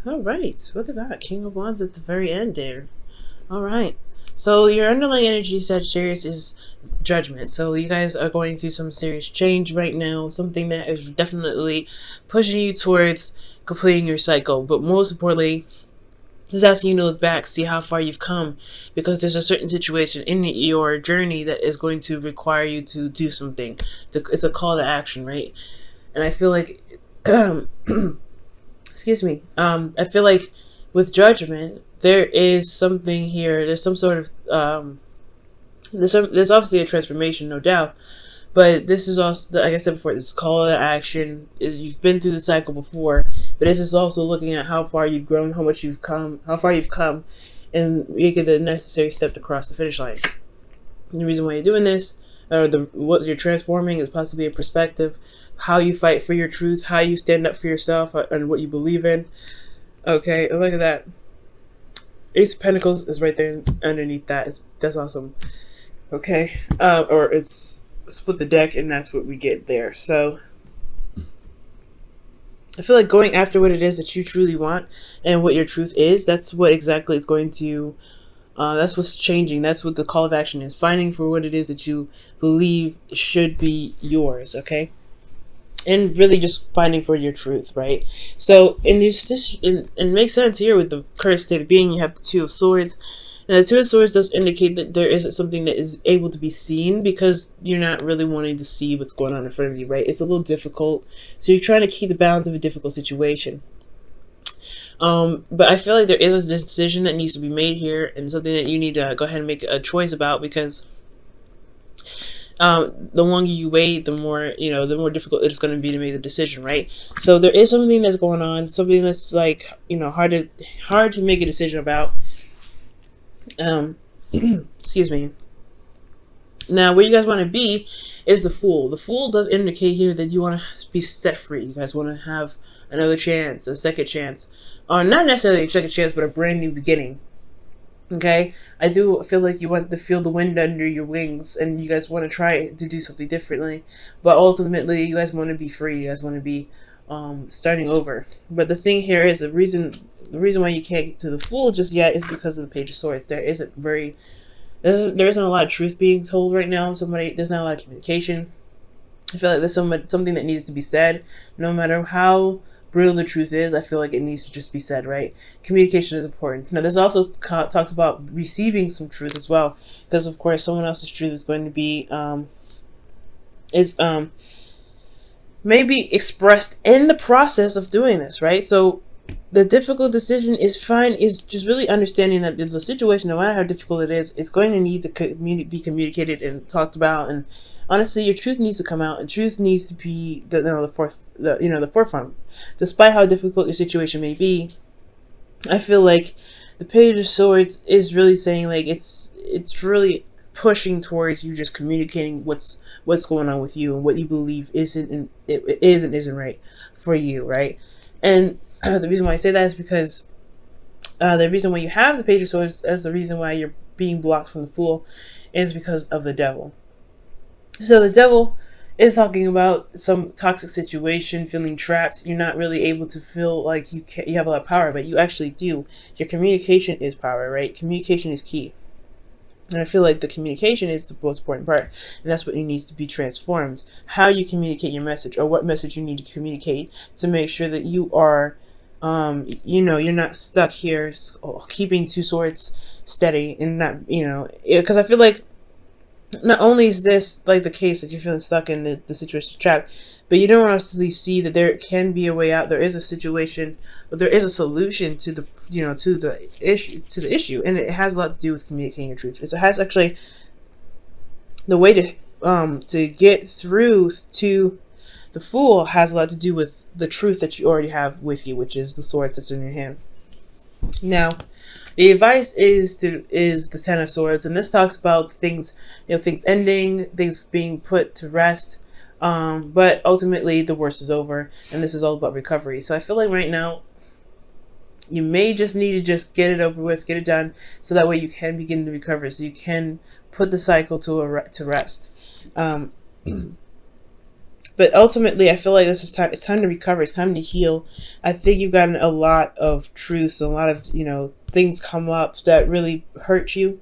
All right. Look at that. King of Wands at the very end there. All right. So your underlying energy, Sagittarius, is judgment. So you guys are going through some serious change right now. Something that is definitely pushing you towards completing your cycle. But most importantly, it's asking you to look back, see how far you've come, because there's a certain situation in your journey that is going to require you to do something. It's a call to action, right? And I feel like, excuse me, I feel like with judgment, there is something here. There's some sort of, there's obviously a transformation, no doubt. But this is also, like I said before, this call to action. You've been through the cycle before, but this is also looking at how far you've grown, how much you've come, how far you've come, and making the necessary step to cross the finish line. And the reason why you're doing this, or what you're transforming, is possibly a perspective, how you fight for your truth, how you stand up for yourself, and what you believe in. Okay, and look at that. Ace of Pentacles is right there underneath that. That's awesome. Okay, or it's split the deck, and that's what we get there. So I feel like going after what it is that you truly want and what your truth is, that's what exactly is going to, that's what's changing. That's what the call of action is. Finding for what it is that you believe should be yours, okay? And really just finding for your truth, right? So in this it makes sense here with the current state of being. You have the Two of Swords. And the Two of Swords does indicate that there isn't something that is able to be seen, because you're not really wanting to see what's going on in front of you, right? It's a little difficult. So you're trying to keep the balance of a difficult situation. But I feel like there is a decision that needs to be made here, and something that you need to go ahead and make a choice about, because the longer you wait, the more, the more difficult it's going to be to make the decision, right? So there is something that's going on, something that's like, hard to make a decision about. Excuse me. Now, where you guys want to be is the Fool. The Fool does indicate here that you want to be set free. You guys want to have another chance, a second chance. Not necessarily a second chance, but a brand new beginning. Okay? I do feel like you want to feel the wind under your wings, and you guys want to try to do something differently. But ultimately, you guys want to be free. You guys want to be starting over. But the thing here is, the reason why you can't get to the Fool just yet is because of the Page of Swords. There isn't a lot of truth being told right now. There's not a lot of communication. I feel like there's something that needs to be said. No matter how brutal the truth is, I feel like it needs to just be said, right? Communication is important. Now, this also talks about receiving some truth as well, because of course someone else's truth is going to be maybe expressed in the process of doing this, right? So the difficult decision is just really understanding that the situation, no matter how difficult it is, it's going to need to be communicated and talked about. And honestly, your truth needs to come out, and truth needs to be the forefront. Despite how difficult your situation may be, I feel like the Page of Swords is really saying, like, it's really pushing towards you just communicating what's going on with you and what you believe isn't right for you, right? And the reason why I say that is because the reason why you have the Page of Swords as the reason why you're being blocked from the Fool is because of the Devil. So the Devil is talking about some toxic situation, feeling trapped. You're not really able to feel like you have a lot of power, but you actually do. Your communication is power, right? Communication is key. And I feel like the communication is the most important part, and that's what needs to be transformed. How you communicate your message, or what message you need to communicate to make sure that you are, you're not stuck here keeping two swords steady, and not, because I feel like not only is this like the case that you're feeling stuck in the situation trapped, but you don't honestly see that there can be a way out. There is a situation, but there is a solution to the issue, and it has a lot to do with communicating your truth. It has actually the way to get through to the Fool has a lot to do with the truth that you already have with you, which is the sword that's in your hand. Now, the advice is the Ten of Swords, and this talks about things ending, things being put to rest. But ultimately the worst is over, and this is all about recovery. So I feel like right now you may just need to just get it over with, get it done, so that way you can begin to recover, so you can put the cycle to rest. But ultimately, I feel like this is time. It's time to recover. It's time to heal. I think you've gotten a lot of truths, a lot of, you know, things come up that really hurt you.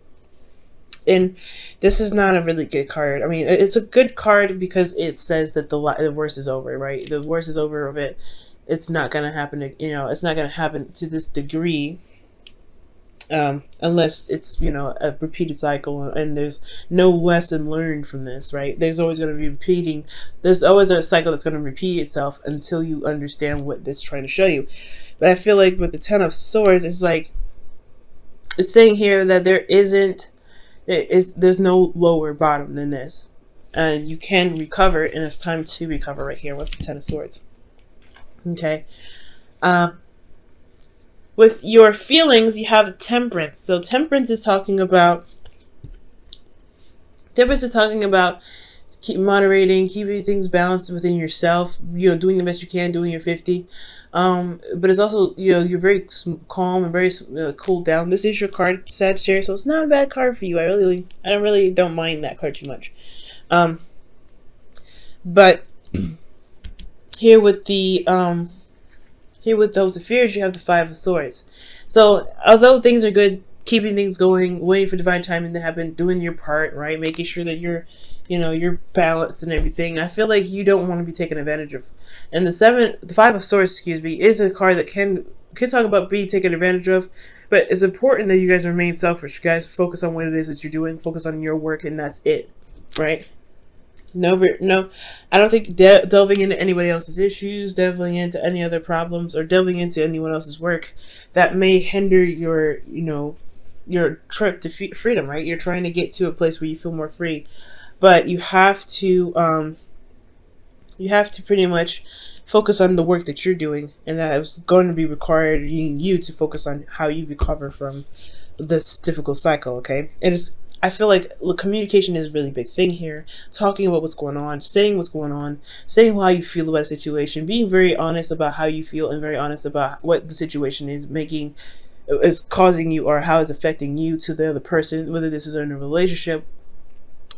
And this is not a really good card. I mean, it's a good card because it says that the worst is over, right? The worst is over of it. It's not going to happen, you know, it's not going to happen to this degree. Unless it's, you know, a repeated cycle and there's no lesson learned from this, right? There's always going to be repeating. There's always a cycle that's going to repeat itself until you understand what it's trying to show you. But I feel like with the Ten of Swords, it's like, it's saying here that there's no lower bottom than this. And you can recover, and it's time to recover right here with the Ten of Swords. Okay. With your feelings, you have Temperance. So Temperance is talking about moderating, keeping things balanced within yourself, you know, doing the best you can, doing your 50. But it's also, you know, you're very calm and very cooled down. This is your card, Sagittarius, so it's not a bad card for you. I don't mind that card too much. But here with the here with those fears, you have the Five of Swords. So although things are good, keeping things going, waiting for divine timing to happen, doing your part, right? Making sure that you're, you know, you're balanced and everything. I feel like you don't want to be taken advantage of. And the Five of Swords, excuse me, is a card that can talk about being taken advantage of, but it's important that you guys remain selfish. You guys focus on what it is that you're doing, focus on your work, and that's it, right? No, I don't think delving into anybody else's issues, delving into any other problems, or delving into anyone else's work that may hinder your, you know, your trip to freedom, right? You're trying to get to a place where you feel more free, but you have to pretty much focus on the work that you're doing, and that is going to be requiring you to focus on how you recover from this difficult cycle. Okay, I feel like communication is a really big thing here. Talking about what's going on, saying what's going on, saying how you feel about a situation, being very honest about how you feel and very honest about what the situation is causing you, or how it's affecting you to the other person, whether this is in a relationship,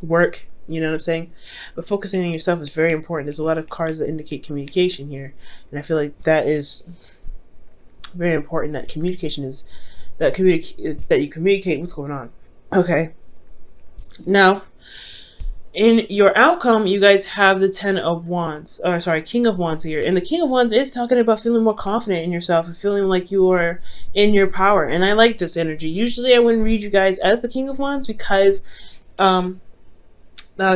work, you know what I'm saying? But focusing on yourself is very important. There's a lot of cards that indicate communication here, and I feel like that is very important, that communication is that you communicate what's going on. Okay. Now, in your outcome, you guys have the King of Wands here. And the King of Wands is talking about feeling more confident in yourself and feeling like you are in your power. And I like this energy. Usually I wouldn't read you guys as the King of Wands because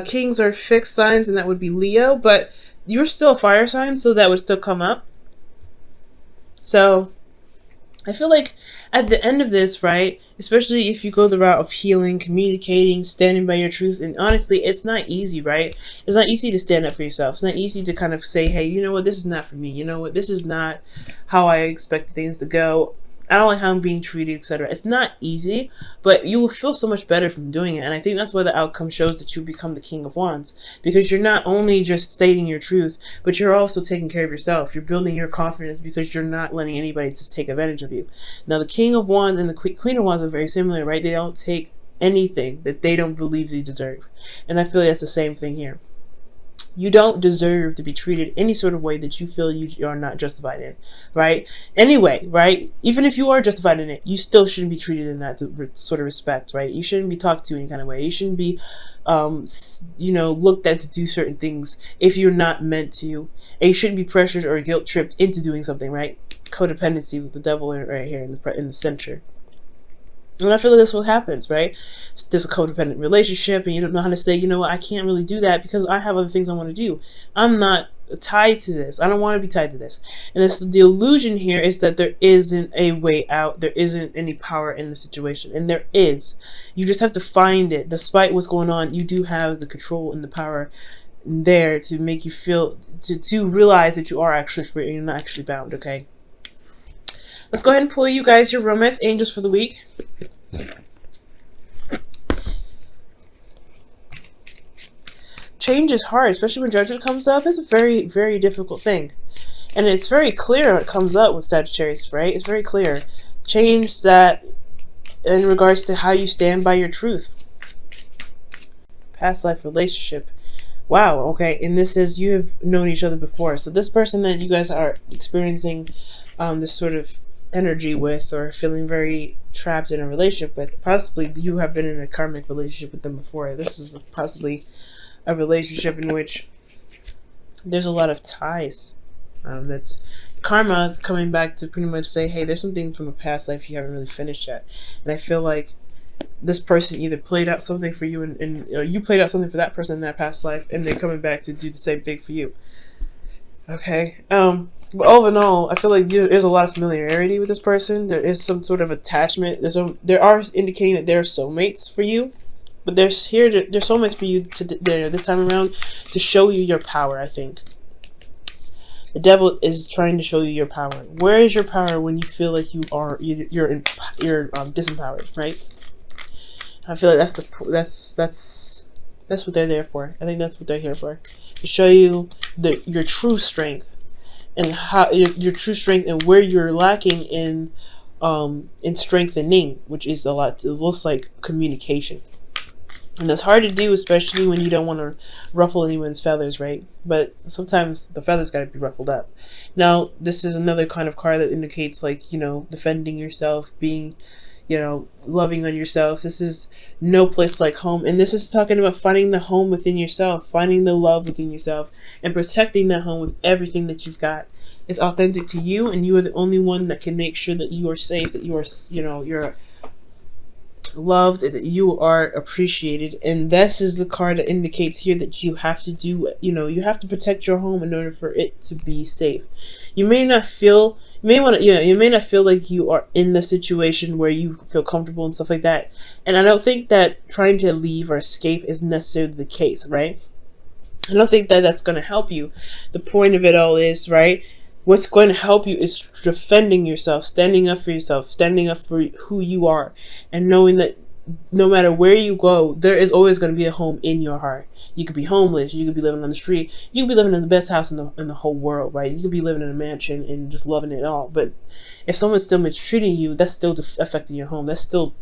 kings are fixed signs, and that would be Leo. But you're still a fire sign, so that would still come up. So I feel like at the end of this, right, especially if you go the route of healing, communicating, standing by your truth, and honestly, it's not easy, right? It's not easy to stand up for yourself. It's not easy to kind of say, hey, you know what, this is not for me. You know what, this is not how I expected things to go. I don't like how I'm being treated, etc. It's not easy, but you will feel so much better from doing it. And I think that's why the outcome shows that you become the King of Wands, because you're not only just stating your truth, but you're also taking care of yourself. You're building your confidence because you're not letting anybody just take advantage of you. Now, the King of Wands and the Queen of Wands are very similar, right? They don't take anything that they don't believe they deserve. And I feel like that's the same thing here. You don't deserve to be treated any sort of way that you feel you are not justified in, right? Anyway, right? Even if you are justified in it, you still shouldn't be treated in that sort of respect, right? You shouldn't be talked to any kind of way. You shouldn't be, you know, looked at to do certain things if you're not meant to. And you shouldn't be pressured or guilt tripped into doing something, right? Codependency with the devil right here in the center. And I feel like that's what happens, right? There's a codependent relationship, and you don't know how to say, you know what, I can't really do that because I have other things I want to do. I'm not tied to this. I don't want to be tied to this. And the illusion here is that there isn't a way out. There isn't any power in the situation. And there is. You just have to find it. Despite what's going on, you do have the control and the power there to make you feel, to realize that you are actually free and you're not actually bound, okay? Let's go ahead and pull you guys your romance angels for the week. Change is hard, especially when judgment comes up. It's a very, very difficult thing. And it's very clear when it comes up with Sagittarius, right? It's very clear. Change that in regards to how you stand by your truth. Past life relationship. Wow, okay. And this is, you have known each other before. So this person that you guys are experiencing this sort of energy with, or feeling very trapped in a relationship with, possibly you have been in a karmic relationship with them before. This is possibly a relationship in which there's a lot of ties. That's karma coming back to pretty much say, hey, there's some things from a past life you haven't really finished yet. And I feel like this person either played out something for you, and you played out something for that person in that past life, and they're coming back to do the same thing for you. Okay. But all in all, I feel like there's a lot of familiarity with this person. There is some sort of attachment. There are indicating that they're soulmates for you, but they're soulmates for you this time around to show you your power. I think the devil is trying to show you your power. Where is your power when you feel like you're disempowered, right? I feel like that's what they're there for. I think that's what they're here for, to show you your true strength, and how your true strength, and where you're lacking in strengthening, which is a lot. It looks like communication, and that's hard to do, especially when you don't want to ruffle anyone's feathers, right? But sometimes the feathers got to be ruffled up. Now, this is another kind of card that indicates, like, defending yourself, being, loving on yourself. This is no place like home. And this is talking about finding the home within yourself, finding the love within yourself, and protecting that home with everything that you've got. It's authentic to you, and you are the only one that can make sure that you are safe, that you are, you're loved, and that you are appreciated. And this is the card that indicates here that you have to do, you have to protect your home in order for it to be safe. You may not feel like you are in the situation where you feel comfortable and stuff like that. And I don't think that trying to leave or escape is necessarily the case, right? I don't think that that's going to help you. The point of it all is, right, what's going to help you is defending yourself, standing up for yourself, standing up for who you are, and knowing that no matter where you go, there is always going to be a home in your heart. You could be homeless, you could be living on the street, you could be living in the best house in the whole world, right? You could be living in a mansion and just loving it all. But if someone's still mistreating you, that's still affecting your home. That's still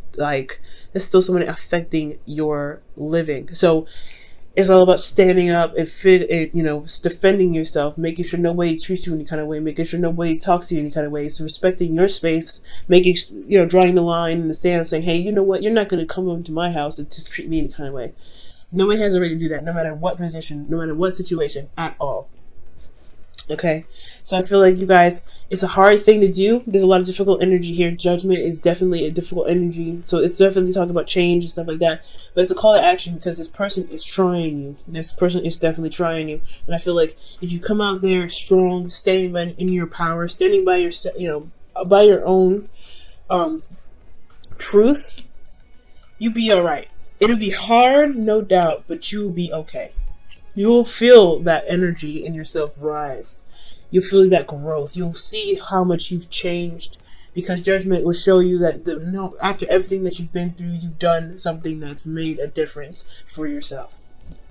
someone affecting your living. So it's all about standing up and defending yourself, making sure nobody treats you any kind of way, making sure nobody talks to you any kind of way. So respecting your space, making, drawing the line in the sand, saying, hey, you know what? You're not going to come into my house and just treat me any kind of way. Nobody has a right to do that, no matter what position, no matter what situation at all. Okay, so I feel like, you guys, it's a hard thing to do. There's a lot of difficult energy here. Judgment is definitely a difficult energy. So it's definitely talking about change and stuff like that. But it's a call to action, because this person is trying you. This person is definitely trying you. And I feel like if you come out there strong, standing in your power, standing by yourself, by your own truth, you'll be all right. It'll be hard, no doubt, but you will be okay. You'll feel that energy in yourself rise. You'll feel that growth. You'll see how much you've changed, because judgment will show you that after everything that you've been through, you've done something that's made a difference for yourself.